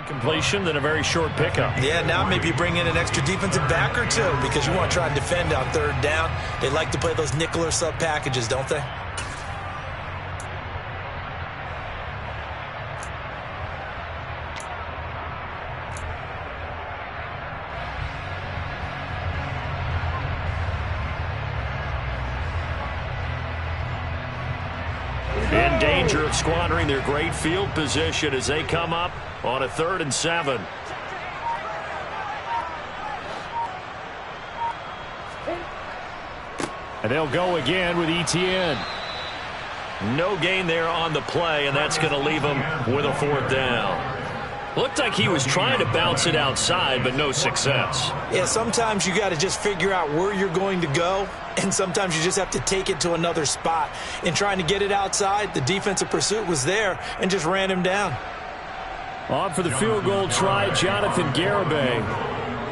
completion than a very short pickup. Yeah, now maybe bring in an extra defensive back or two because you want to try and defend on third down. They like to play those nickel or sub packages, don't they? In danger of squandering their great field position as they come up on a 3rd and 7. And they'll go again with Etienne. No gain there on the play, and that's going to leave them with a 4th down. Looked like he was trying to bounce it outside, but no success. Yeah, sometimes you got to just figure out where you're going to go, and sometimes you just have to take it to another spot. In trying to get it outside, the defensive pursuit was there and just ran him down. On for the field goal try, Jonathan Garibay.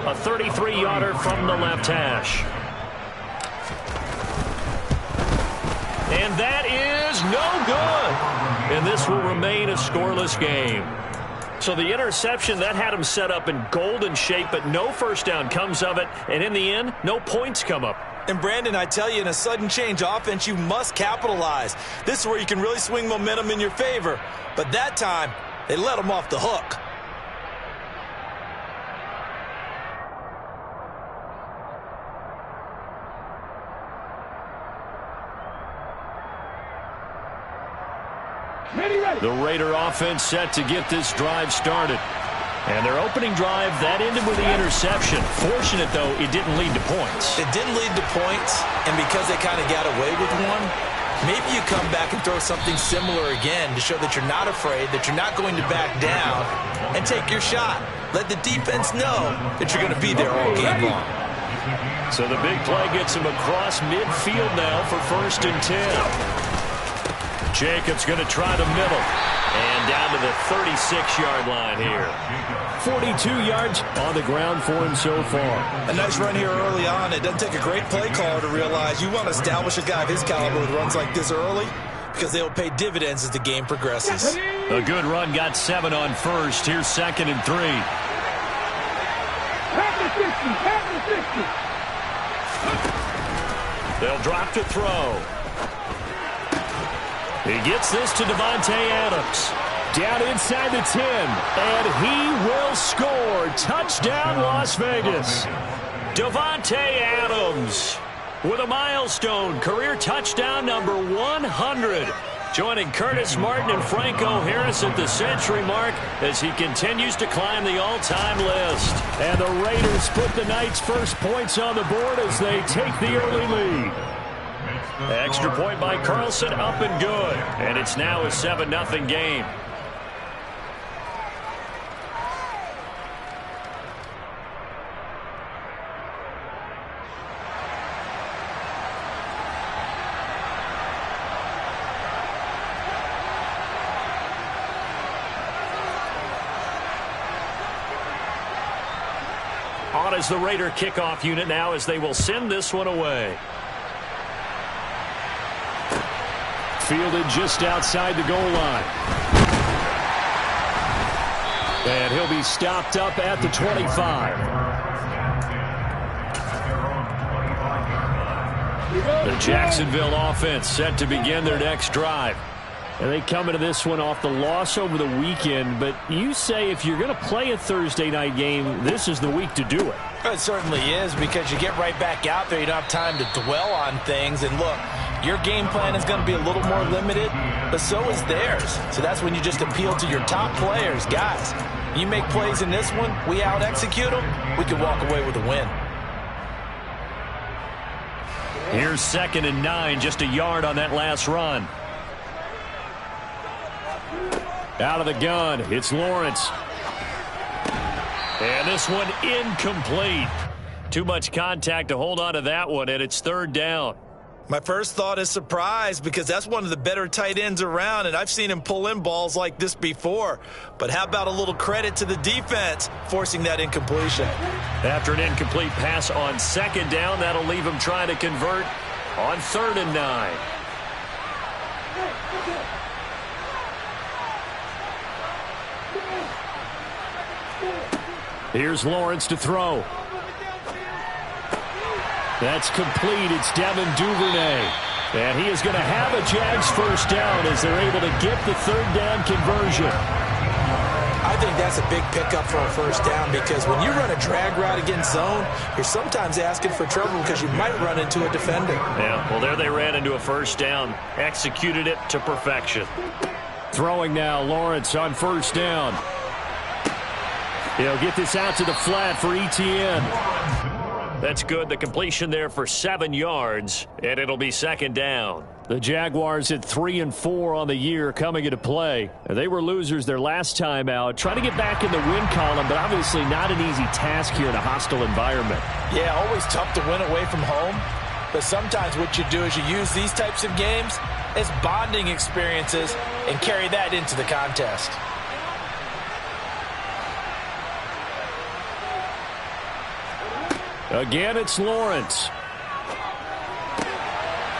A 33-yarder from the left hash. And that is no good. And this will remain a scoreless game. So the interception, that had him set up in golden shape, but no first down comes of it. And in the end, no points come up. And Brandon, I tell you, in a sudden change offense, you must capitalize. This is where you can really swing momentum in your favor. But that time, they let him off the hook. The Raider offense set to get this drive started. And their opening drive, that ended with the interception. Fortunate, though, it didn't lead to points. It didn't lead to points, and because they kind of got away with one, maybe you come back and throw something similar again to show that you're not afraid, that you're not going to back down, and take your shot. Let the defense know that you're going to be there all game long. So the big play gets him across midfield now for 1st and 10. Jacobs going to try the middle. And down to the 36-yard line here. 42 yards on the ground for him so far. A nice run here early on. It doesn't take a great play caller to realize you want to establish a guy of his caliber with runs like this early because they will pay dividends as the game progresses. A good run, got 7 on 1st. Here's 2nd and 3. They'll drop to throw. He gets this to Davante Adams. Down inside the 10, and he will score. Touchdown, Las Vegas. Davante Adams with a milestone career touchdown number 100. Joining Curtis Martin and Franco Harris at the century mark as he continues to climb the all-time list. And the Raiders put the Knights' first points on the board as they take the early lead. Extra point by Carlson, up and good. And it's now a 7-0 game. On as the Raider kickoff unit now as they will send this one away. Fielded just outside the goal line. And he'll be stopped up at the 25. The Jacksonville offense set to begin their next drive. And they come into this one off the loss over the weekend, but you say if you're going to play a Thursday night game, this is the week to do it. It certainly is, because you get right back out there. You don't have time to dwell on things. And look, your game plan is going to be a little more limited, but so is theirs. So that's when you just appeal to your top players. Guys, you make plays in this one, we out-execute them, we can walk away with a win. Here's 2nd and 9, just a yard on that last run. Out of the gun, it's Lawrence. And this one incomplete. Too much contact to hold on to that one, and it's 3rd down. My first thought is surprise, because that's one of the better tight ends around, and I've seen him pull in balls like this before. But how about a little credit to the defense forcing that incompletion? After an incomplete pass on 2nd down, that'll leave him trying to convert on 3rd and 9. Here's Lawrence to throw. That's complete. It's Devin Duvernay. And he is going to have a Jags first down as they're able to get the third down conversion. I think that's a big pickup for a first down because when you run a drag route against zone, you're sometimes asking for trouble because you might run into a defender. Yeah, well, there they ran into a first down. Executed it to perfection. Throwing now, Lawrence on first down. He'll get this out to the flat for Etienne. That's good. The completion there for 7 yards, and it'll be second down. The Jaguars at 3-4 on the year coming into play. They were losers their last time out. Trying to get back in the win column, but obviously not an easy task here in a hostile environment. Yeah, always tough to win away from home. But sometimes what you do is you use these types of games as bonding experiences and carry that into the contest. Again, it's Lawrence.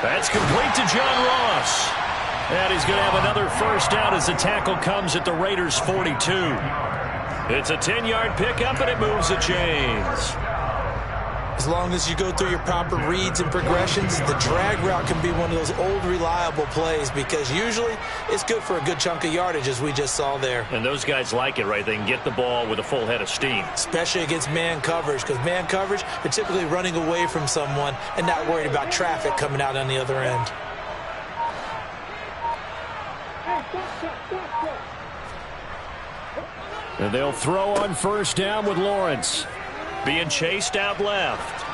That's complete to John Ross. And he's going to have another first down as the tackle comes at the Raiders' 42. It's a 10-yard pickup, and it moves the chains. As long as you go through your proper reads and progressions, the drag route can be one of those old reliable plays because usually it's good for a good chunk of yardage, as we just saw there. And those guys like it, right? They can get the ball with a full head of steam. Especially against man coverage, because man coverage, they're typically running away from someone and not worried about traffic coming out on the other end. And they'll throw on first down with Lawrence. Being chased out left.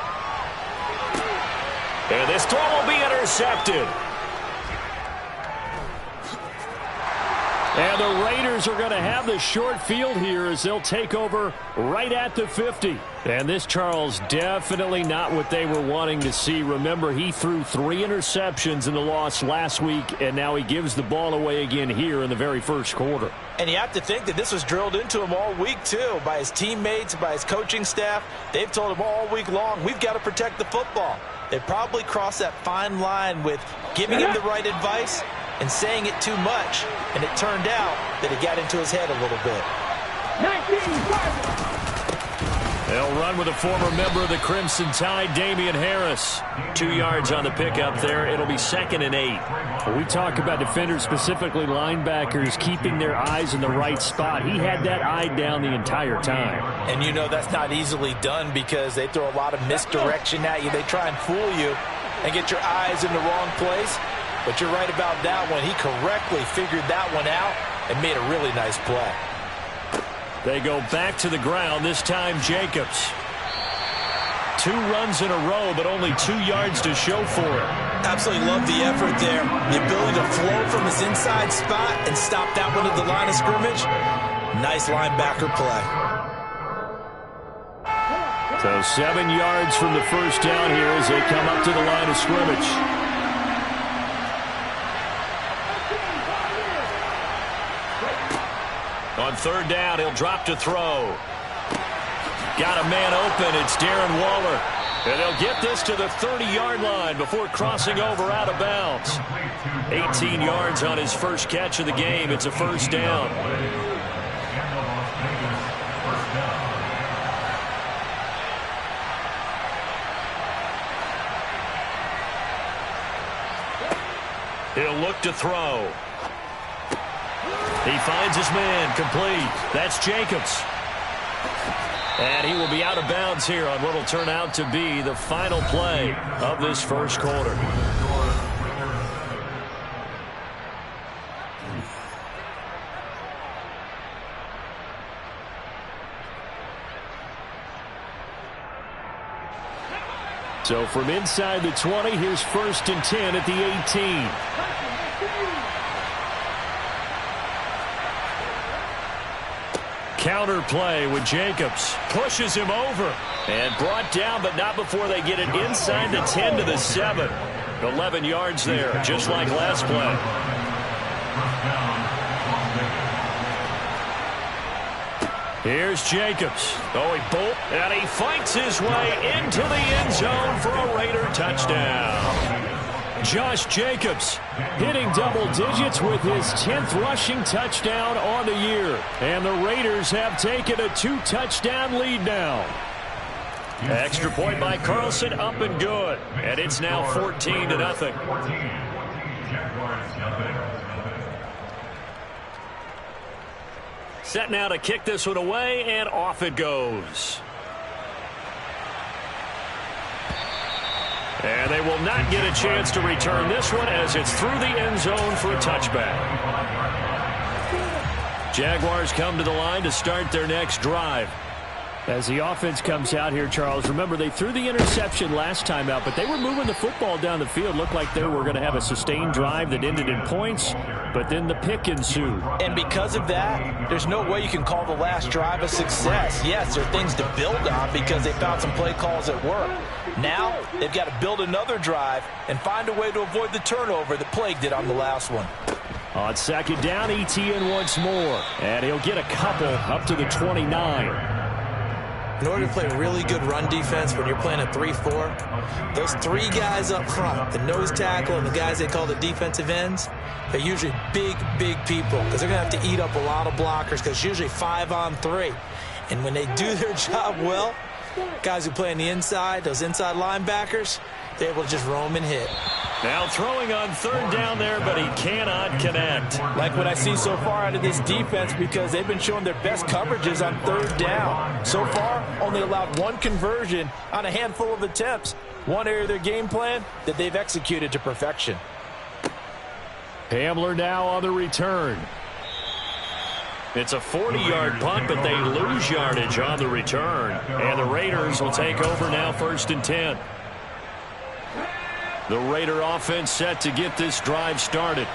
And this throw will be intercepted. And the Raiders are going to have the short field here as they'll take over right at the 50. And this, Charles, definitely not what they were wanting to see. Remember, he threw 3 interceptions in the loss last week, and now he gives the ball away again here in the very first quarter. And you have to think that this was drilled into him all week, too, by his teammates, by his coaching staff. They've told him all week long, we've got to protect the football. They probably crossed that fine line with giving him the right advice and saying it too much, and it turned out that it got into his head a little bit. 19, they'll run with a former member of the Crimson Tide, Damian Harris. 2 yards on the pickup there. It'll be 2nd and 8. When we talk about defenders, specifically linebackers, keeping their eyes in the right spot, he had that eye down the entire time. And you know that's not easily done because they throw a lot of misdirection at you. They try and fool you and get your eyes in the wrong place. But you're right about that one. He correctly figured that one out and made a really nice play. They go back to the ground, this time Jacobs. 2 runs in a row, but only 2 yards to show for it. Absolutely love the effort there. The ability to flow from his inside spot and stop that one at the line of scrimmage. Nice linebacker play. So 7 yards from the first down here as they come up to the line of scrimmage. On third down, he'll drop to throw. Got a man open. It's Darren Waller. And they'll get this to the 30-yard line before crossing over out of bounds. 18 yards on his first catch of the game. It's a first down. He'll look to throw. He finds his man, complete. That's Jacobs. And he will be out of bounds here on what will turn out to be the final play of this first quarter. So from inside the 20, here's 1st and 10 at the 18. Counter play with Jacobs. Pushes him over. And brought down, but not before they get it inside the 10 to the 7. 11 yards there, just like last play. Here's Jacobs. Oh, he bolts, and he fights his way into the end zone for a Raider touchdown. Josh Jacobs hitting double digits with his 10th rushing touchdown on the year. And the Raiders have taken a 2-touchdown lead now. Extra point by Carlson, up and good. And it's now 14-0. Set now to kick this one away, and off it goes. And they will not get a chance to return this one as it's through the end zone for a touchback. Jaguars come to the line to start their next drive. As the offense comes out here, Charles, remember they threw the interception last time out, but they were moving the football down the field. Looked like they were going to have a sustained drive that ended in points, but then the pick ensued. And because of that, there's no way you can call the last drive a success. Yes, there are things to build on because they found some play calls that work. Now they've got to build another drive and find a way to avoid the turnover that plagued it on the last one. On second down, Etienne once more, and he'll get a couple up to the 29. In order to play really good run defense when you're playing a 3-4, those three guys up front, the nose tackle and the guys they call the defensive ends, they're usually big people because they're going to have to eat up a lot of blockers because it's usually 5-on-3. And when they do their job well, guys who play on the inside, those inside linebackers, they're able to just roam and hit. Now throwing on third down there, but he cannot connect. Like what I see so far out of this defense because they've been showing their best coverages on third down. So far, only allowed one conversion on a handful of attempts. One area of their game plan that they've executed to perfection. Hamler now on the return. It's a 40-yard punt, but they lose yardage on the return. And the Raiders will take over now, 1st and 10. The Raider offense set to get this drive started.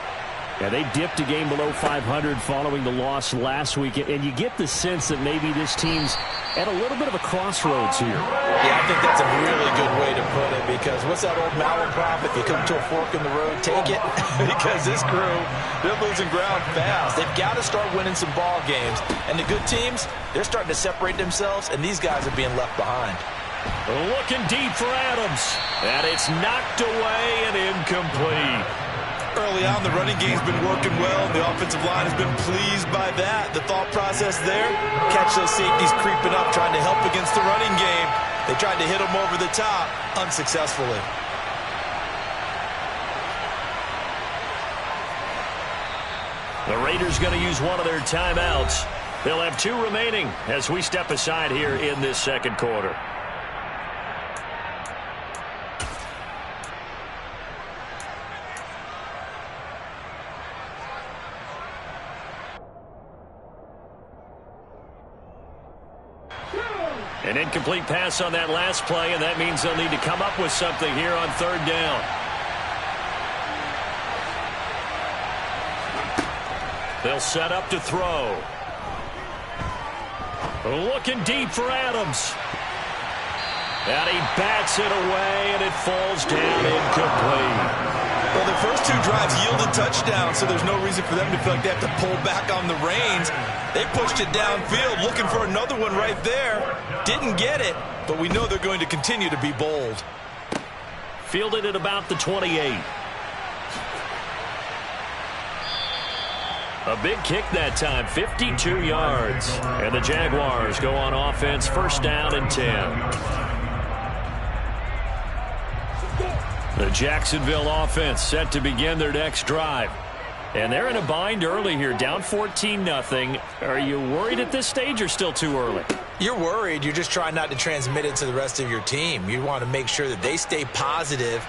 Yeah, they dipped a game below 500 following the loss last week, and you get the sense that maybe this team's at a little bit of a crossroads here. Yeah, I think that's a really good way to put it because what's that old malaprop? If you come to a fork in the road, take it. Because this crew, they're losing ground fast. They've got to start winning some ball games. And the good teams, they're starting to separate themselves, and these guys are being left behind. Looking deep for Adams. And it's knocked away and incomplete. Early on, the running game's been working well. The offensive line has been pleased by that. The thought process there, catch those safeties creeping up, trying to help against the running game. They tried to hit them over the top, unsuccessfully. The Raiders going to use one of their timeouts. They'll have 2 remaining as we step aside here in this second quarter. An incomplete pass on that last play, and that means they'll need to come up with something here on third down. They'll set up to throw. Looking deep for Adams. And he bats it away, and it falls down incomplete. Well, the first 2 drives yielded touchdowns, so there's no reason for them to feel like they have to pull back on the reins. They pushed it downfield, looking for another one right there. Didn't get it, but we know they're going to continue to be bold. Fielded at about the 28. A big kick that time, 52 yards. And the Jaguars go on offense, 1st down and 10. The Jacksonville offense set to begin their next drive. And they're in a bind early here, down 14-0. Are you worried at this stage or still too early? You're worried. You're just trying not to transmit it to the rest of your team. You want to make sure that they stay positive.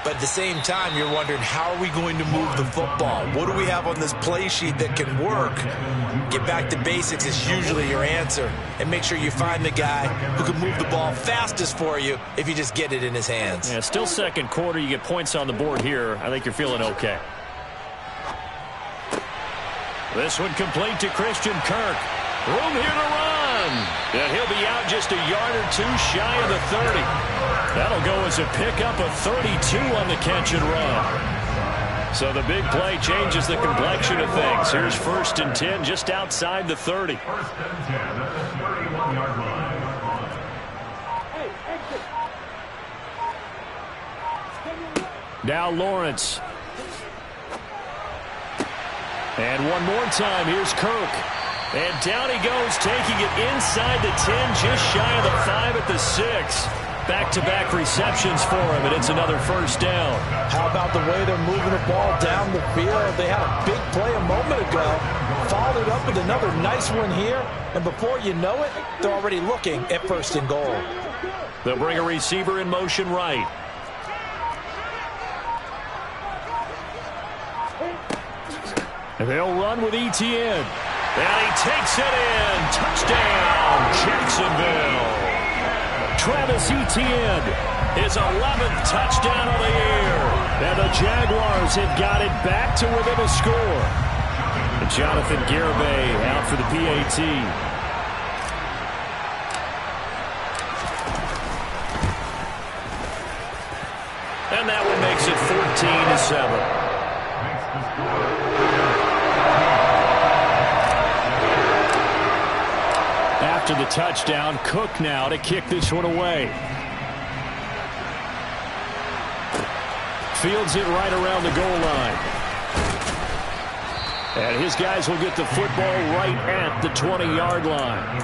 But at the same time, you're wondering, how are we going to move the football? What do we have on this play sheet that can work? Get back to basics is usually your answer. And make sure you find the guy who can move the ball fastest for you if you just get it in his hands. Yeah, still second quarter. You get points on the board here. I think you're feeling okay. This one complete to Christian Kirk. Room here to run. And he'll be out just a yard or 2 shy of the 30. That'll go as a pickup of 32 on the catch and run. So the big play changes the complexion of things. Here's 1st and 10 just outside the 30. 1st and 10 at the 31-yard line. Now Lawrence. And one more time, here's Kirk. And down he goes, taking it inside the 10, just shy of the 5 at the 6. Back-to-back receptions for him, and it's another first down. How about the way they're moving the ball down the field? They had a big play a moment ago, followed it up with another nice one here, and before you know it, they're already looking at first and goal. They'll bring a receiver in motion right. And they'll run with Etienne. And he takes it in. Touchdown, Jacksonville. Travis Etienne. His 11th touchdown of the year. And the Jaguars have got it back to within a score. And Jonathan Garibay out for the PAT. And that one makes it 14-7. After the touchdown, Cook now to kick this one away. Fields it right around the goal line. And his guys will get the football right at the 20-yard line.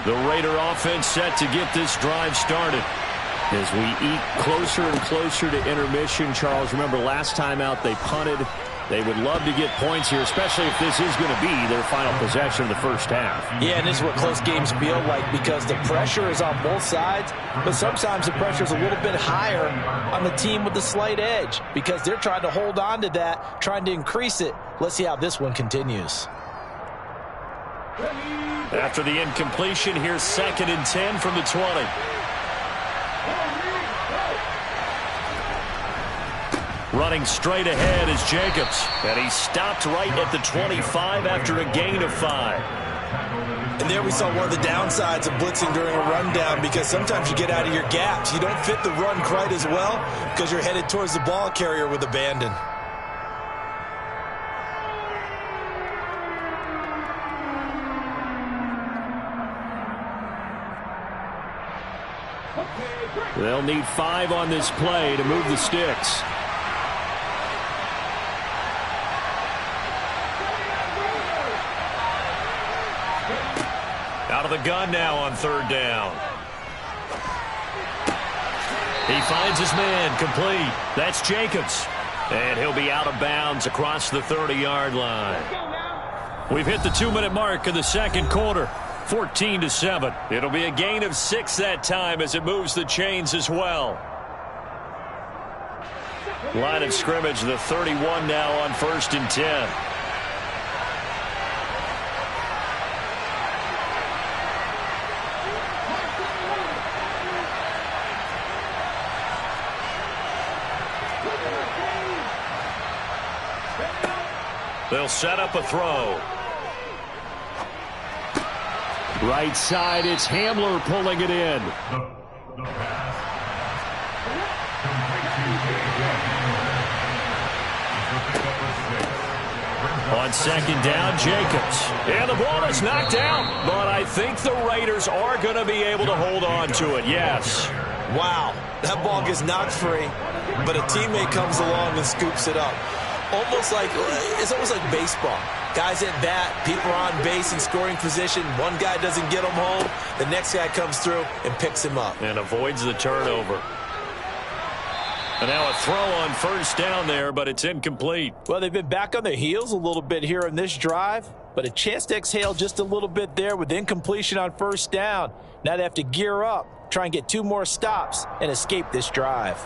The Raider offense set to get this drive started. As we eat closer and closer to intermission, Charles, remember last time out they punted. They would love to get points here, especially if this is going to be their final possession of the first half. Yeah, and this is what close games feel like because the pressure is on both sides, but sometimes the pressure is a little bit higher on the team with the slight edge because they're trying to hold on to that, trying to increase it. Let's see how this one continues. After the incompletion, here's 2nd and 10 from the 20. Running straight ahead is Jacobs. And he stopped right at the 25 after a gain of 5. And there we saw one of the downsides of blitzing during a rundown because sometimes you get out of your gaps. You don't fit the run quite as well because you're headed towards the ball carrier with abandon. They'll need 5 on this play to move the sticks. Out of the gun now on 3rd down. He finds his man, complete. That's Jacobs. And he'll be out of bounds across the 30-yard line. We've hit the 2-minute mark of the second quarter. 14-7. It'll be a gain of 6 that time as it moves the chains as well. Line of scrimmage, the 31 now on 1st and 10. They'll set up a throw. Right side, it's Hamler pulling it in. The pass. On 2nd down, Jacobs. And the ball is knocked out. But I think the Raiders are going to be able to hold on to it, yes. Wow, that ball gets knocked free, but a teammate comes along and scoops it up. It's almost like baseball. Guys at bat, people are on base in scoring position. One guy doesn't get him home. The next guy comes through and picks him up. And avoids the turnover. And now a throw on 1st down there, but it's incomplete. Well, they've been back on their heels a little bit here in this drive, but a chance to exhale just a little bit there with incompletion on 1st down. Now they have to gear up, try and get 2 more stops, and escape this drive.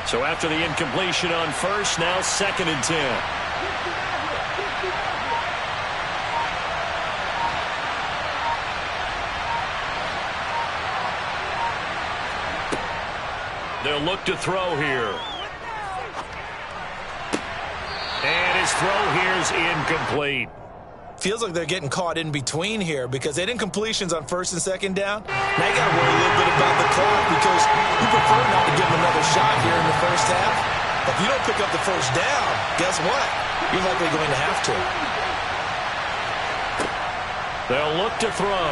So after the incompletion on first, now 2nd and 10. They'll look to throw here. And his throw here is incomplete. Feels like they're getting caught in between here because they didn't completions on 1st and 2nd down. Now you got to worry a little bit about the clock because you prefer not to give them another shot here in the first half. If you don't pick up the 1st down, guess what? You're likely going to have to. They'll look to throw.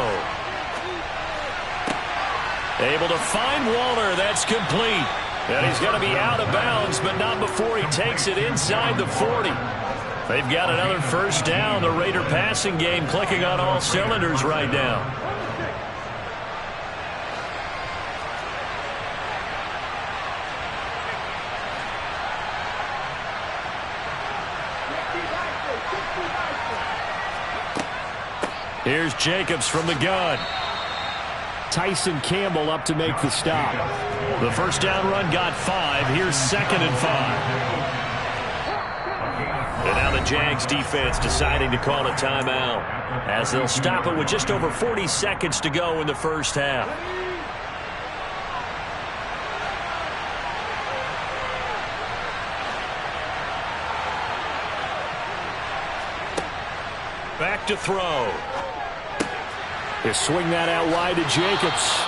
Able to find Waller. That's complete. And he's going to be out of bounds, but not before he takes it inside the 40. They've got another 1st down. The Raider passing game clicking on all cylinders right now. Here's Jacobs from the gun. Tyson Campbell up to make the stop. The 1st down run got 5. Here's 2nd and 5. And now the Jags defense deciding to call a timeout as they'll stop it with just over 40 seconds to go in the first half. Back to throw. He'll swing that out wide to Jacobs.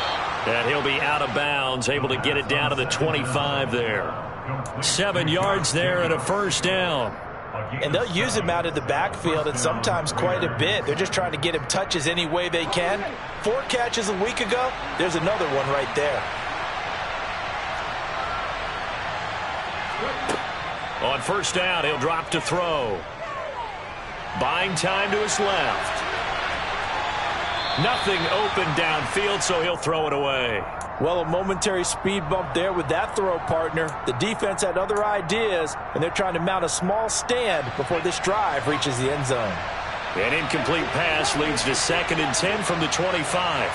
And he'll be out of bounds, able to get it down to the 25 there. 7 yards there and a 1st down. And they'll use him out of the backfield and sometimes quite a bit. They're just trying to get him touches any way they can. 4 catches a week ago. There's another one right there. On 1st down, he'll drop to throw. Buying time to his left. Nothing open downfield, so he'll throw it away. Well, a momentary speed bump there with that throw, partner. The defense had other ideas, and they're trying to mount a small stand before this drive reaches the end zone. An incomplete pass leads to 2nd and 10 from the 25.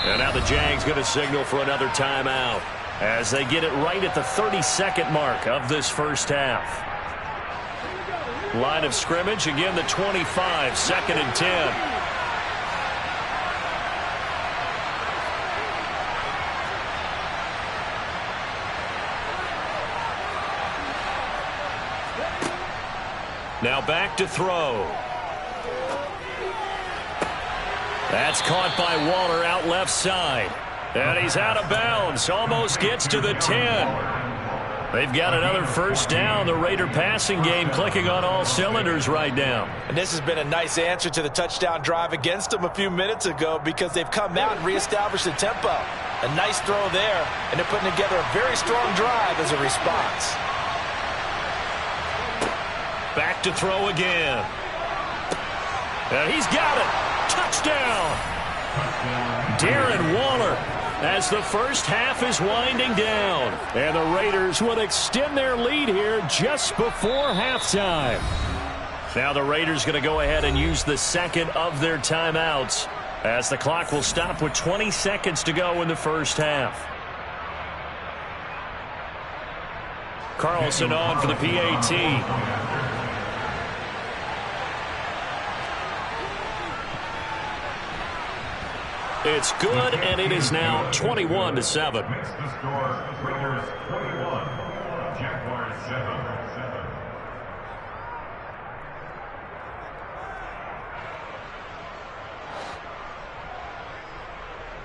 And now the Jags going to signal for another timeout as they get it right at the 32nd mark of this first half. Line of scrimmage, again the 25, 2nd and 10. Now back to throw. That's caught by Waller out left side. And he's out of bounds, almost gets to the 10. They've got another 1st down. The Raider passing game clicking on all cylinders right now. And this has been a nice answer to the touchdown drive against them a few minutes ago because they've come out and reestablished the tempo. A nice throw there, and they're putting together a very strong drive as a response. Back to throw again. And he's got it. Touchdown. Darren Waller. As the first half is winding down. And the Raiders will extend their lead here just before halftime. Now the Raiders going to go ahead and use the 2nd of their timeouts as the clock will stop with 20 seconds to go in the first half. Carlson on for the PAT. It's good, and it is now 21-7. Makes the score Raiders 21, Jaguars 7.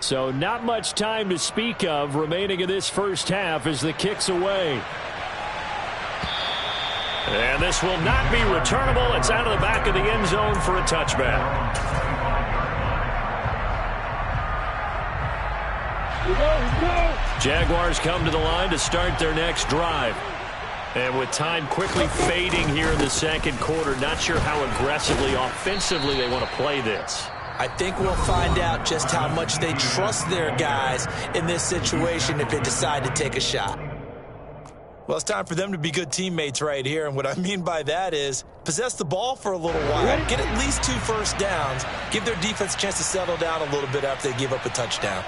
So not much time to speak of remaining in this first half as the kick's away. And this will not be returnable. It's out of the back of the end zone for a touchback. Jaguars come to the line to start their next drive. And with time quickly fading here in the 2nd quarter, not sure how aggressively, offensively they want to play this. I think we'll find out just how much they trust their guys in this situation if they decide to take a shot. Well, it's time for them to be good teammates right here, and what I mean by that is possess the ball for a little while, get at least 2 first downs, give their defense a chance to settle down a little bit after they give up a touchdown.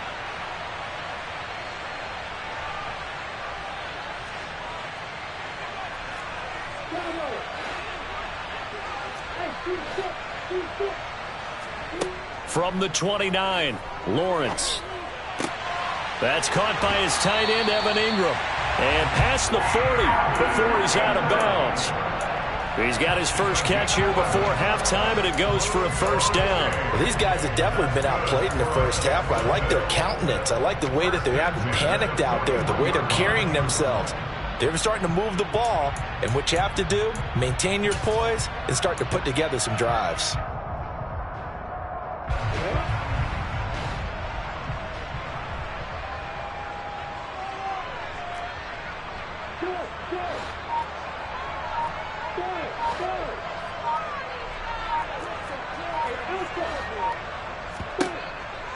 From the 29, Lawrence. That's caught by his tight end, Evan Ingram. And past the 40 before he's out of bounds. He's got his first catch here before halftime, and it goes for a first down. Well, these guys have definitely been outplayed in the first half, but I like their countenance. I like the way that they haven't panicked out there, the way they're carrying themselves. They're starting to move the ball, and what you have to do, maintain your poise and start to put together some drives.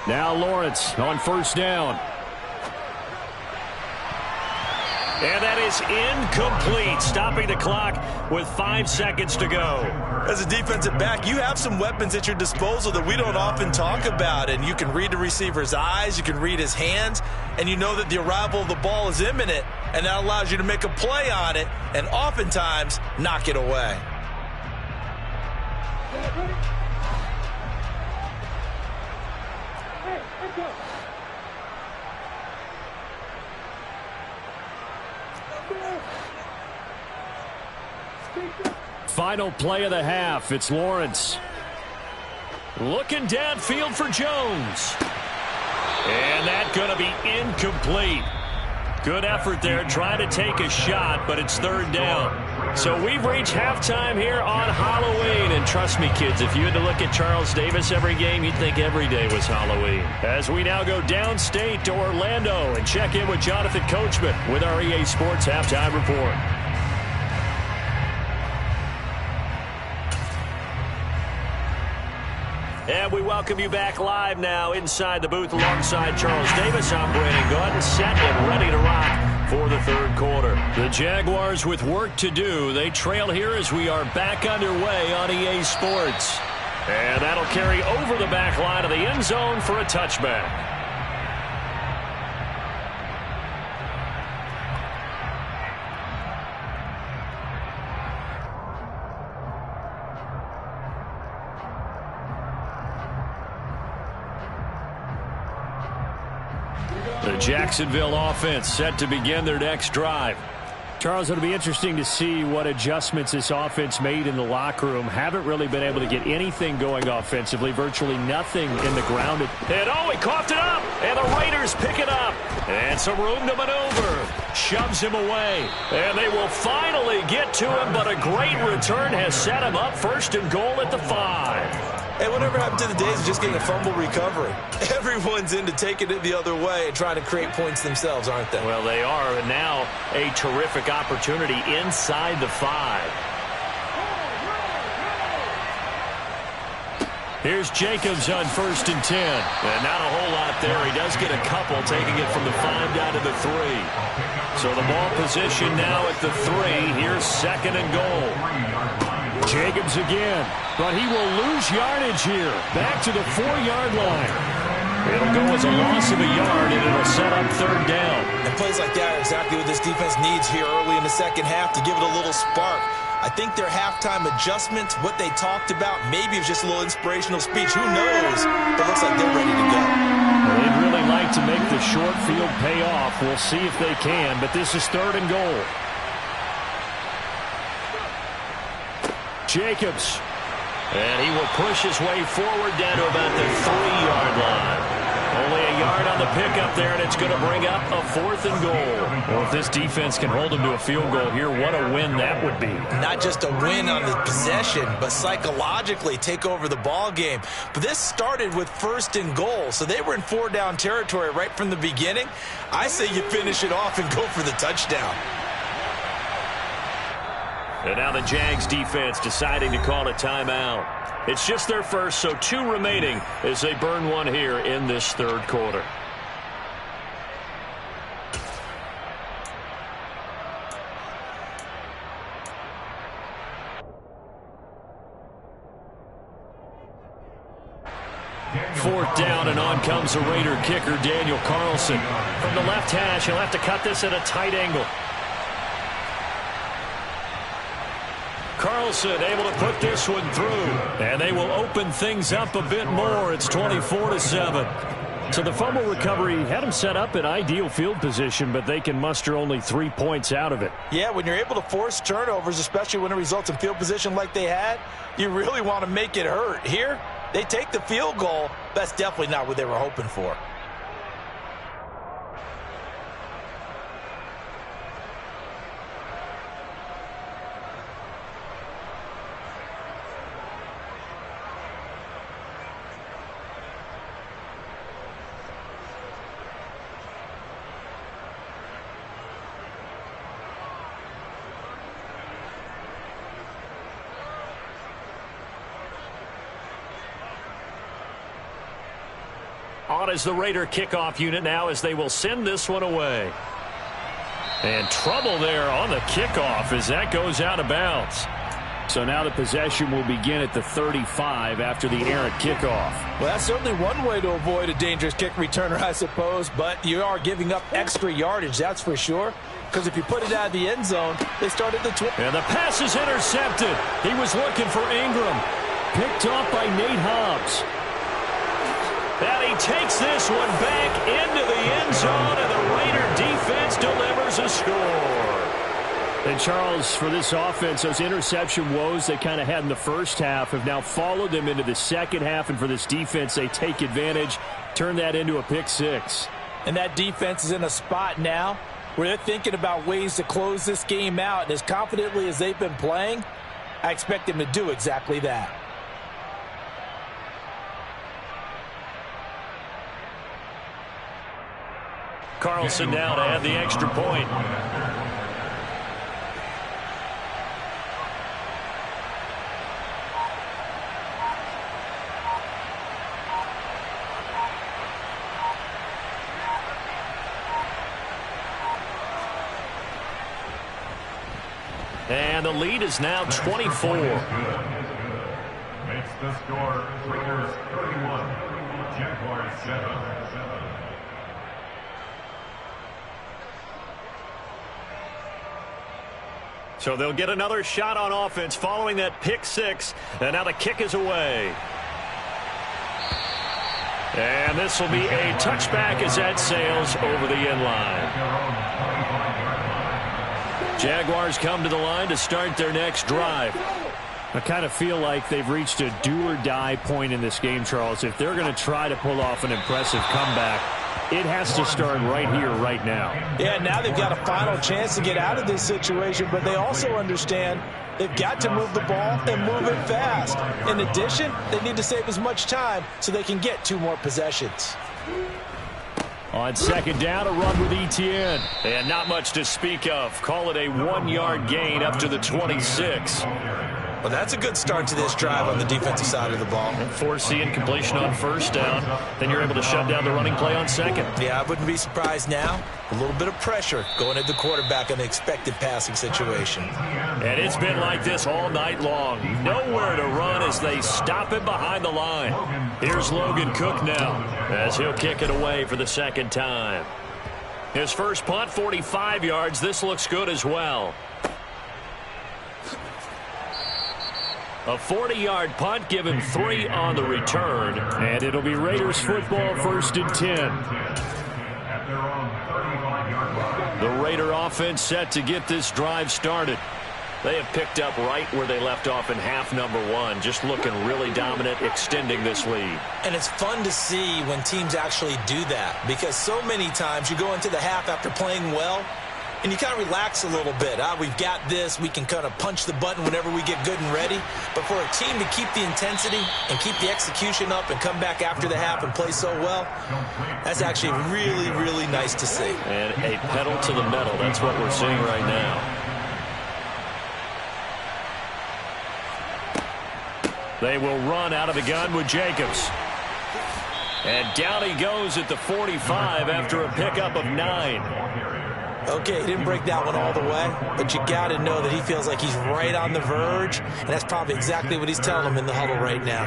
Now Lawrence on first down. And that is incomplete, stopping the clock with 5 seconds to go. As a defensive back, you have some weapons at your disposal that we don't often talk about, and you can read the receiver's eyes, you can read his hands, and you know that the arrival of the ball is imminent, and that allows you to make a play on it and oftentimes knock it away. Final play of the half. It's Lawrence. Looking downfield for Jones. And that's going to be incomplete. Good effort there, trying to take a shot, but it's third down. So we've reached halftime here on Halloween. And trust me, kids, if you had to look at Charles Davis every game, you'd think every day was Halloween. As we now go downstate to Orlando and check in with Jonathan Coachman with our EA Sports Halftime Report. And we welcome you back live now inside the booth alongside Charles Davis. I'm Brandon Gaudin, set and ready to rock for the third quarter. The Jaguars with work to do. They trail here as we are back underway on EA Sports. And that'll carry over the back line of the end zone for a touchback. The Jacksonville offense set to begin their next drive. Charles, it'll be interesting to see what adjustments this offense made in the locker room. Haven't really been able to get anything going offensively. Virtually nothing in the ground. And he coughed it up. And the Raiders pick it up. And some room to maneuver. Shoves him away. And they will finally get to him, but a great return has set him up first and goal at the 5. Hey, whatever happened to the days of just getting a fumble recovery? Everyone's into taking it the other way and trying to create points themselves, aren't they? Well, they are. And now a terrific opportunity inside the 5. Here's Jacobs on first and 10. And not a whole lot there. He does get a couple, taking it from the 5 down to the 3. So the ball position now at the 3. Here's second and goal. Jacobs again, but he will lose yardage here. Back to the 4-yard line. It'll go as a loss of a yard, and it'll set up third down. And plays like that are exactly what this defense needs here early in the second half to give it a little spark. I think their halftime adjustments, what they talked about, maybe it was just a little inspirational speech. Who knows? But it looks like they're ready to go. Well, they'd really like to make the short field pay off. We'll see if they can, but this is third and goal. Jacobs. And he will push his way forward down to about the 3-yard line. Only a yard on the pickup there, and it's going to bring up a 4th and goal. Well, if this defense can hold him to a field goal here, what a win that would be. Not just a win on the possession, but psychologically take over the ball game. But this started with 1st and goal, so they were in 4-down territory right from the beginning. I say you finish it off and go for the touchdown. And now the Jags defense deciding to call a timeout. It's just their first, so 2 remaining as they burn one here in this third quarter. 4th down, and on comes the Raider kicker, Daniel Carlson. From the left hash, he'll have to cut this at a tight angle. Carlson able to put this one through. And they will open things up a bit more. It's 24-7. So the fumble recovery had him set up in ideal field position, but they can muster only 3 points out of it. Yeah, when you're able to force turnovers, especially when it results in field position like they had, you really want to make it hurt. Here, they take the field goal. That's definitely not what they were hoping for. On is the Raider kickoff unit now as they will send this one away. And trouble there on the kickoff as that goes out of bounds. So now the possession will begin at the 35 after the errant kickoff. Well, that's certainly one way to avoid a dangerous kick returner, I suppose, but you are giving up extra yardage, that's for sure. Because if you put it out of the end zone, they start at the 20. And the pass is intercepted. He was looking for Ingram. Picked off by Nate Hobbs. And he takes this one back into the end zone, and the Raider defense delivers a score. And Charles, for this offense, those interception woes they kind of had in the first half have now followed them into the second half, and for this defense, they take advantage, turn that into a pick six. And that defense is in a spot now where they're thinking about ways to close this game out, and as confidently as they've been playing, I expect them to do exactly that. Carlson now to add the extra point. And the lead is now 24. Makes the score Raiders 31, Jaguars 7. So they'll get another shot on offense following that pick six. And now the kick is away. And this will be a touchback as that sails over the end line. Jaguars come to the line to start their next drive. I kind of feel like they've reached a do-or-die point in this game, Charles. If they're going to try to pull off an impressive comeback, it has to start right here, right now. Yeah, now they've got a final chance to get out of this situation, but they also understand they've got to move the ball and move it fast. In addition, they need to save as much time so they can get 2 more possessions. On second down, a run with Etienne. And not much to speak of. Call it a 1-yard gain up to the 26. Well, that's a good start to this drive on the defensive side of the ball. Force the incompletion on first down. Then you're able to shut down the running play on second. Yeah, I wouldn't be surprised now. A little bit of pressure going at the quarterback in an expected passing situation. And it's been like this all night long. Nowhere to run as they stop him behind the line. Here's Logan Cook now as he'll kick it away for the second time. His first punt, 45 yards. This looks good as well. A 40-yard punt, give him 3 on the return. And it'll be Raiders football, 1st and 10. The Raider offense set to get this drive started. They have picked up right where they left off in half number 1, just looking really dominant, extending this lead. And it's fun to see when teams actually do that, because so many times you go into the half after playing well, and you kind of relax a little bit. We've got this. We can kind of punch the button whenever we get good and ready. But for a team to keep the intensity and keep the execution up and come back after the half and play so well, that's actually really, really nice to see. And a pedal to the metal. That's what we're seeing right now. They will run out of the gun with Jacobs. And down he goes at the 45 after a pickup of 9. Okay, he didn't break that one all the way, but you got to know that he feels like he's right on the verge, and that's probably exactly what he's telling him in the huddle right now.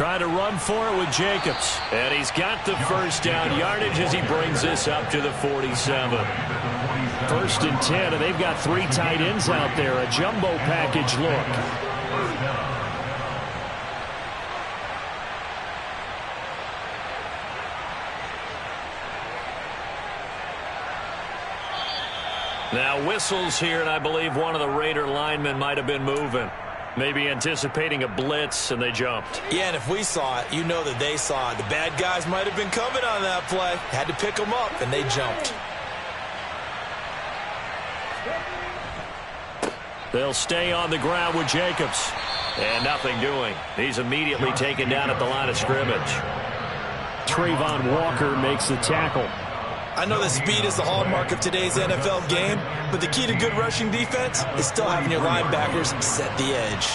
Trying to run for it with Jacobs. And he's got the first down yardage as he brings this up to the 47. 1st and 10, and they've got 3 tight ends out there. A jumbo package look. Now whistles here, and I believe one of the Raider linemen might have been moving. Maybe anticipating a blitz, and they jumped. Yeah, and if we saw it, you know that they saw it. The bad guys might have been coming on that play. Had to pick them up, and they jumped. They'll stay on the ground with Jacobs. And nothing doing. He's immediately taken down at the line of scrimmage. Trayvon Walker makes the tackle. I know that speed is the hallmark of today's NFL game, but the key to good rushing defense is still having your linebackers set the edge.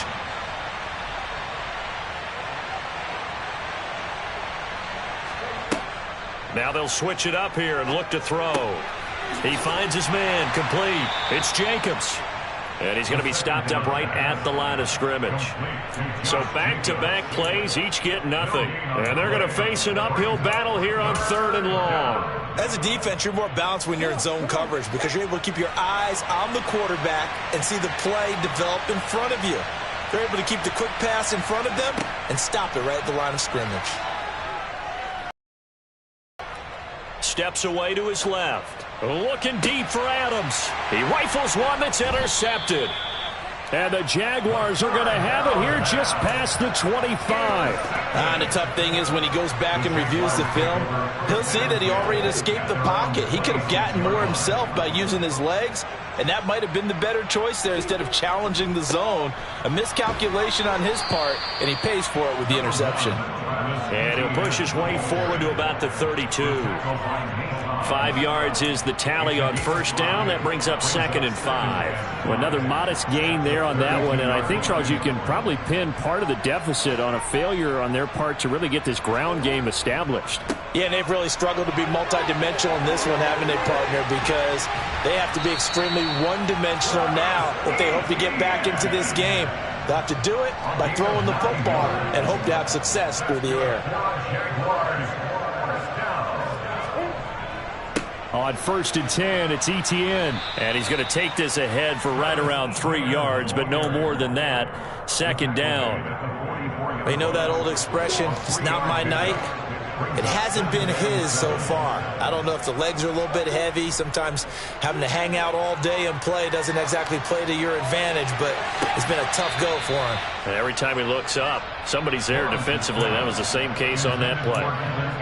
Now they'll switch it up here and look to throw. He finds his man, complete. It's Jacobs. And he's going to be stopped up right at the line of scrimmage. So back-to-back plays, each get nothing. And they're going to face an uphill battle here on 3rd and long. As a defense, you're more balanced when you're in zone coverage because you're able to keep your eyes on the quarterback and see the play develop in front of you. They're able to keep the quick pass in front of them and stop it right at the line of scrimmage. Steps away to his left. Looking deep for Adams. He rifles one that's intercepted. And the Jaguars are going to have it here just past the 25. And the tough thing is when he goes back and reviews the film, he'll see that he already escaped the pocket. He could have gotten more himself by using his legs, and that might have been the better choice there instead of challenging the zone. A miscalculation on his part, and he pays for it with the interception. And he'll push his way forward to about the 32. 5 yards is the tally on 1st down. That brings up 2nd and 5. Well, another modest gain there on that one, and I think, Charles, you can probably pin part of the deficit on a failure on their part to really get this ground game established. Yeah, and they've really struggled to be multidimensional in this one, haven't they, partner, because they have to be extremely one-dimensional now if they hope to get back into this game. They'll have to do it by throwing the football and hope to have success through the air. On 1st and 10, it's Etienne. And he's going to take this ahead for right around 3 yards, but no more than that. 2nd down. They know that old expression, it's not my night. It hasn't been his so far. I don't know if the legs are a little bit heavy. Sometimes having to hang out all day and play doesn't exactly play to your advantage, but it's been a tough go for him. And every time he looks up, somebody's there defensively. That was the same case on that play.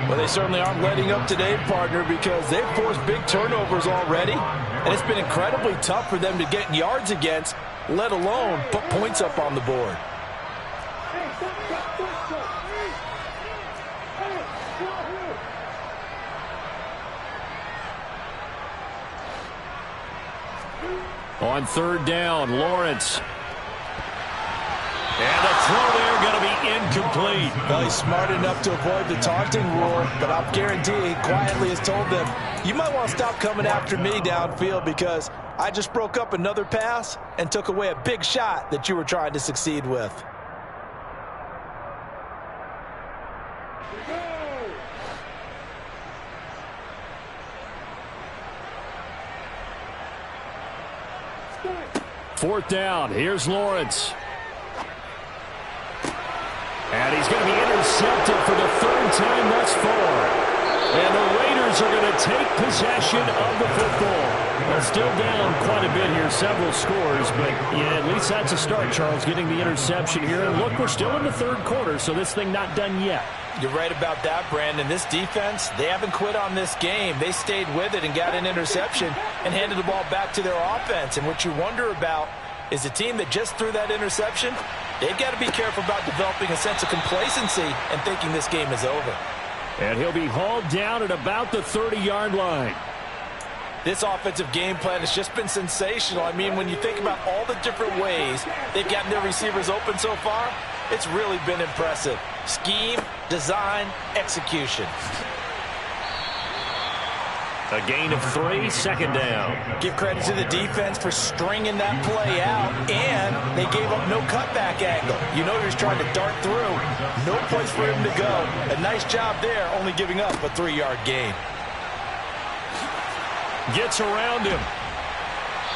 Well, they certainly aren't letting up today, partner, because they've forced big turnovers already, and it's been incredibly tough for them to get yards against, let alone put points up on the board. On 3rd down, Lawrence. And the throw there going to be incomplete. Well, he's smart enough to avoid the taunting rule, but I'll guarantee he quietly has told them, you might want to stop coming after me downfield because I just broke up another pass and took away a big shot that you were trying to succeed with. Fourth down. Here's Lawrence. And he's going to be intercepted for the 3rd time thus far. And the Raiders are going to take possession of the football. Well, still down quite a bit here, several scores, but yeah, at least that's a start, Charles, getting the interception here. And look, we're still in the 3rd quarter, so this thing not done yet. You're right about that, Brandon. This defense, they haven't quit on this game. They stayed with it and got an interception and handed the ball back to their offense. And what you wonder about is the team that just threw that interception, they've got to be careful about developing a sense of complacency and thinking this game is over. And he'll be hauled down at about the 30-yard line. This offensive game plan has just been sensational. I mean, when you think about all the different ways they've gotten their receivers open so far, it's really been impressive. Scheme, design, execution. A gain of 3, second down. Give credit to the defense for stringing that play out, and they gave up no cutback angle. You know you're just trying to dart through. No place for him to go. A nice job there, only giving up a 3-yard gain. Gets around him.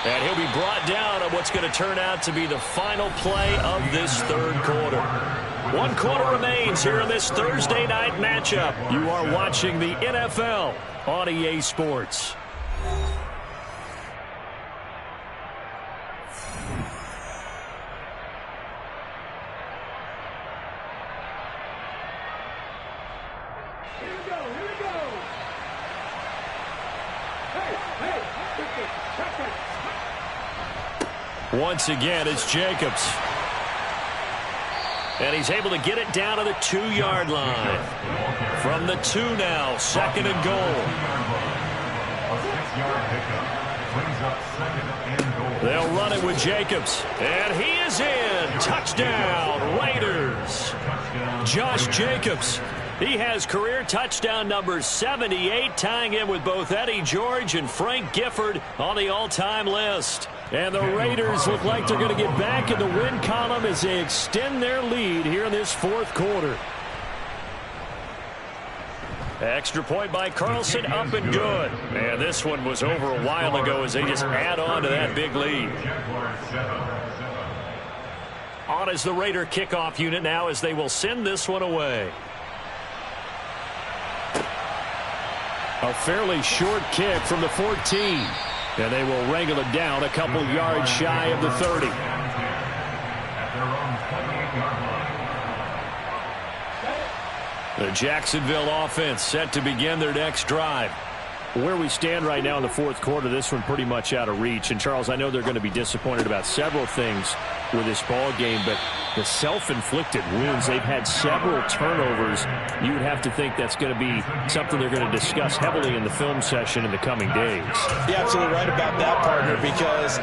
And he'll be brought down on what's going to turn out to be the final play of this third quarter. 1 quarter remains here in this Thursday night matchup. You are watching the NFL on EA Sports. Here we go. Hey, Once again, it's Jacobs. And he's able to get it down to the 2-yard line. From the 2 now, second and goal. A 6-yard pickup brings up second and goal. They'll run it with Jacobs. And he is in. Touchdown, Raiders. Josh Jacobs. He has career touchdown number 78, tying him with both Eddie George and Frank Gifford on the all-time list. And the Raiders look like they're going to get back in the win column as they extend their lead here in this fourth quarter. Extra point by Carlson, up and good. And this one was over a while ago as they just add on to that big lead. On is the Raider kickoff unit now as they will send this one away. A fairly short kick from the 14. And they will wrangle it down a couple yards shy of the 30. The Jacksonville offense set to begin their next drive. Where we stand right now in the fourth quarter, this one pretty much out of reach. And, Charles, I know they're going to be disappointed about several things with this ball game, but the self-inflicted wounds, they've had several turnovers. You would have to think that's going to be something they're going to discuss heavily in the film session in the coming days. You're absolutely right about that, partner, because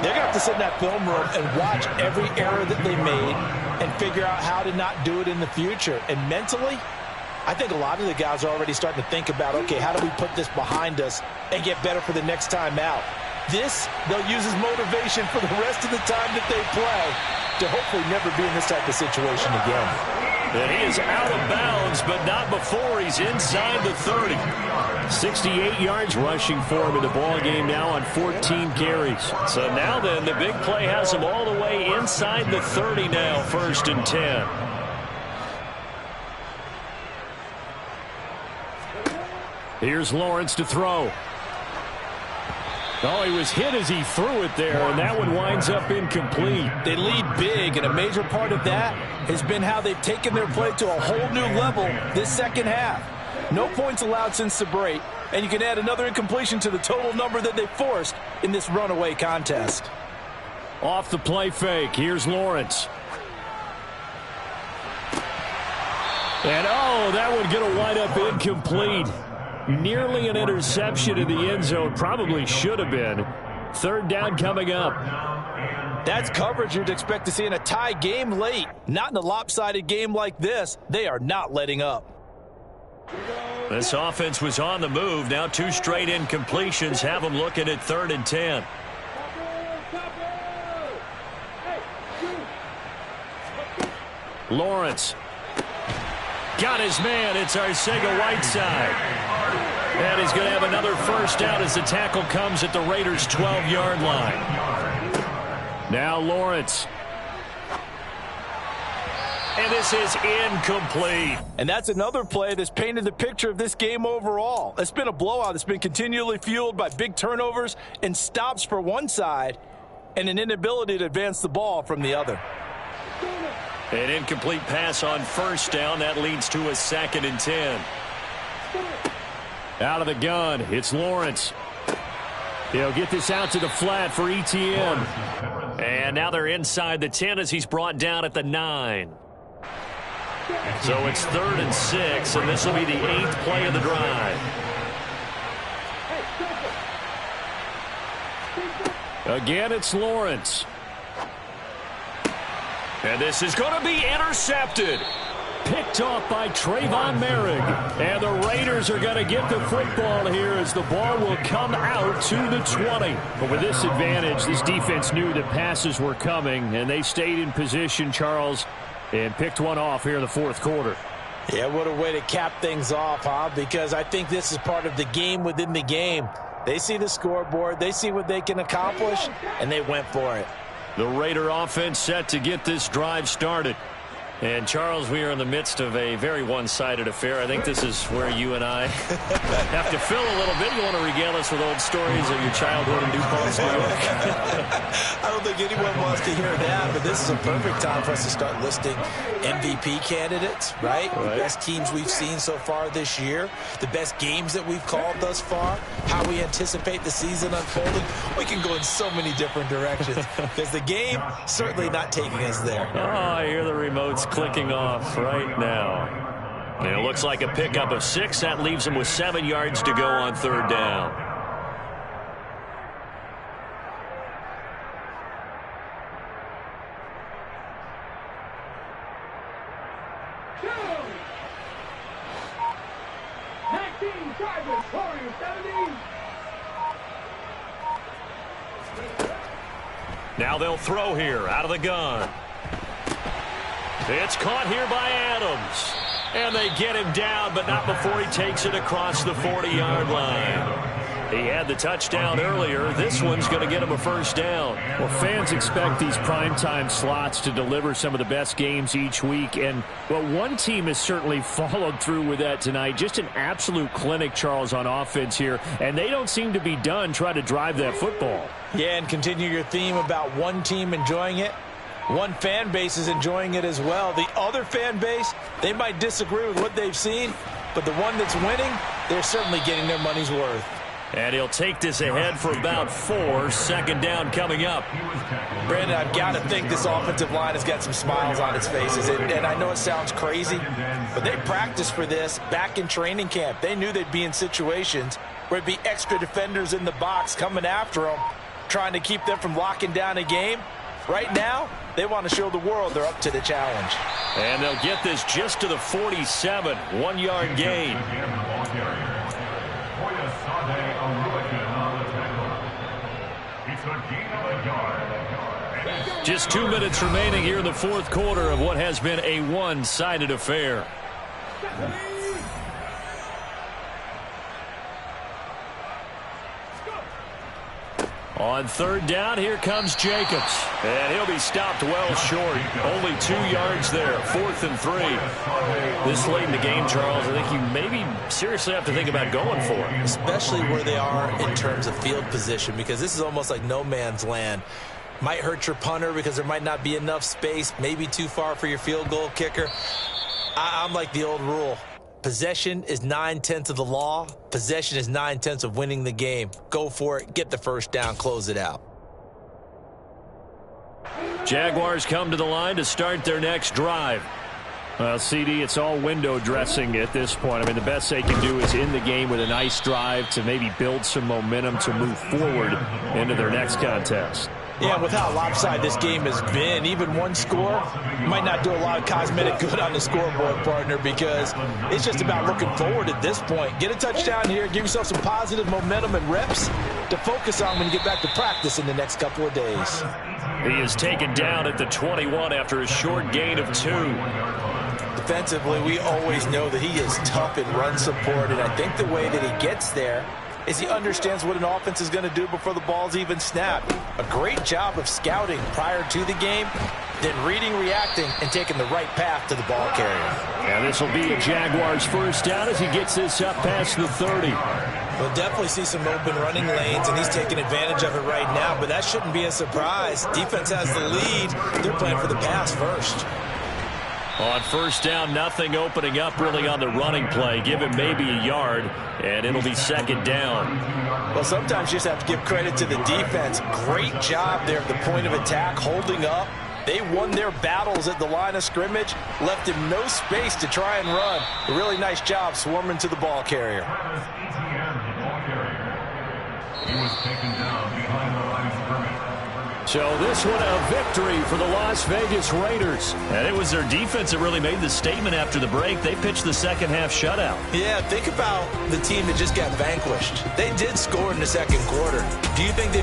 they're going to have to sit in that film room and watch every error that they made and figure out how to not do it in the future. And mentally, I think a lot of the guys are already starting to think about, okay, how do we put this behind us and get better for the next time out? This, they'll use as motivation for the rest of the time that they play to hopefully never be in this type of situation again. And he is out of bounds, but not before he's inside the 30. 68 yards rushing for him in the ball game now on 14 carries. So now then, the big play has him all the way inside the 30 now, 1st and 10. Here's Lawrence to throw. Oh, he was hit as he threw it there, and that one winds up incomplete. They lead big, and a major part of that has been how they've taken their play to a whole new level this second half. No points allowed since the break, and you can add another incompletion to the total number that they forced in this runaway contest. Off the play fake, here's Lawrence. And, oh, that one going to wind up incomplete. Nearly an interception in the end zone. Probably should have been. 3rd down coming up. That's coverage you'd expect to see in a tie game late. Not in a lopsided game like this. They are not letting up. This offense was on the move. Now 2 straight incompletions have them looking at 3rd and 10. Lawrence. Got his man. It's Arcega-Whiteside. And he's going to have another first down as the tackle comes at the Raiders' 12-yard line. Now Lawrence. And this is incomplete. And that's another play that's painted the picture of this game overall. It's been a blowout. It's been continually fueled by big turnovers and stops for one side and an inability to advance the ball from the other. An incomplete pass on first down. That leads to a 2nd and 10. Out of the gun, it's Lawrence. He'll get this out to the flat for ETN. And now they're inside the 10 as he's brought down at the 9. So it's 3rd and 6, and this will be the 8th play of the drive. Again, it's Lawrence. And this is going to be intercepted. Picked off by Trayvon Merrick. And the Raiders are going to get the football here as the ball will come out to the 20. But with this advantage, this defense knew that passes were coming, and they stayed in position, Charles, and picked one off here in the fourth quarter. Yeah, what a way to cap things off, huh? Because I think this is part of the game within the game. They see the scoreboard, they see what they can accomplish, and they went for it. The Raider offense set to get this drive started. And, Charles, we are in the midst of a very one-sided affair. I think this is where you and I have to fill a little bit. You want to regale us with old stories of your childhood in DuPont, New York? I don't think anyone wants to hear that, but this is a perfect time for us to start listing MVP candidates, right? The best teams we've seen so far this year, the best games that we've called thus far, how we anticipate the season unfolding. We can go in so many different directions because the game certainly not taking us there. Oh, I hear the remotes clicking off right now. And it looks like a pickup of 6. That leaves them with 7 yards to go on third down. Now they'll throw here out of the gun. It's caught here by Adams. And they get him down, but not before he takes it across the 40-yard line. He had the touchdown earlier. This one's going to get him a first down. Well, fans expect these primetime slots to deliver some of the best games each week. And, well, one team has certainly followed through with that tonight. Just an absolute clinic, Charles, on offense here. And they don't seem to be done trying to drive that football. Yeah, and continue your theme about one team enjoying it. One fan base is enjoying it as well. The other fan base, they might disagree with what they've seen, but the one that's winning, they're certainly getting their money's worth. And he'll take this ahead for about 4. Second down coming up. Brandon, I've got to think this offensive line has got some smiles on its faces. And I know it sounds crazy, but they practiced for this back in training camp. They knew they'd be in situations where it'd be extra defenders in the box coming after them, trying to keep them from locking down a game. Right now, they want to show the world they're up to the challenge. And they'll get this just to the 47. 1-yard gain. Just 2 minutes remaining here in the fourth quarter of what has been a one-sided affair. On third down, here comes Jacobs. And he'll be stopped well short. Only 2 yards there. 4th and 3. This late in the game, Charles, I think you maybe seriously have to think about going for it. Especially where they are in terms of field position, because this is almost like no man's land. Might hurt your punter because there might not be enough space, maybe too far for your field goal kicker. I'm like the old rule. Possession is 9/10 of the law. Possession is 9/10 of winning the game. Go for it. Get the first down. Close it out. Jaguars come to the line to start their next drive. Well, CD, it's all window dressing at this point. I mean, the best they can do is end the game with a nice drive to maybe build some momentum to move forward into their next contest. Yeah, with how lopsided this game has been, even one score might not do a lot of cosmetic good on the scoreboard, partner, because it's just about looking forward at this point. Get a touchdown here, give yourself some positive momentum and reps to focus on when you get back to practice in the next couple of days. He is taken down at the 21 after a short gain of 2. Defensively, we always know that he is tough in run support, and I think the way that he gets there is he understands what an offense is going to do before the ball's even snapped. A great job of scouting prior to the game, then reading, reacting, and taking the right path to the ball carrier. And this will be a Jaguars first down as he gets this up past the 30. We'll definitely see some open running lanes, and he's taking advantage of it right now, but that shouldn't be a surprise. Defense has the lead. They're playing for the pass first. On first down, nothing opening up really on the running play. Give him maybe a yard, and it'll be second down. Well, sometimes you just have to give credit to the defense. Great job there at the point of attack, holding up. They won their battles at the line of scrimmage, left him no space to try and run. A really nice job swarming to the ball carrier. He was taken down behind the line of scrimmage. So this one a victory for the Las Vegas Raiders. And it was their defense that really made the statement after the break. They pitched the second half shutout. Yeah, think about the team that just got vanquished. They did score in the second quarter. Do you think they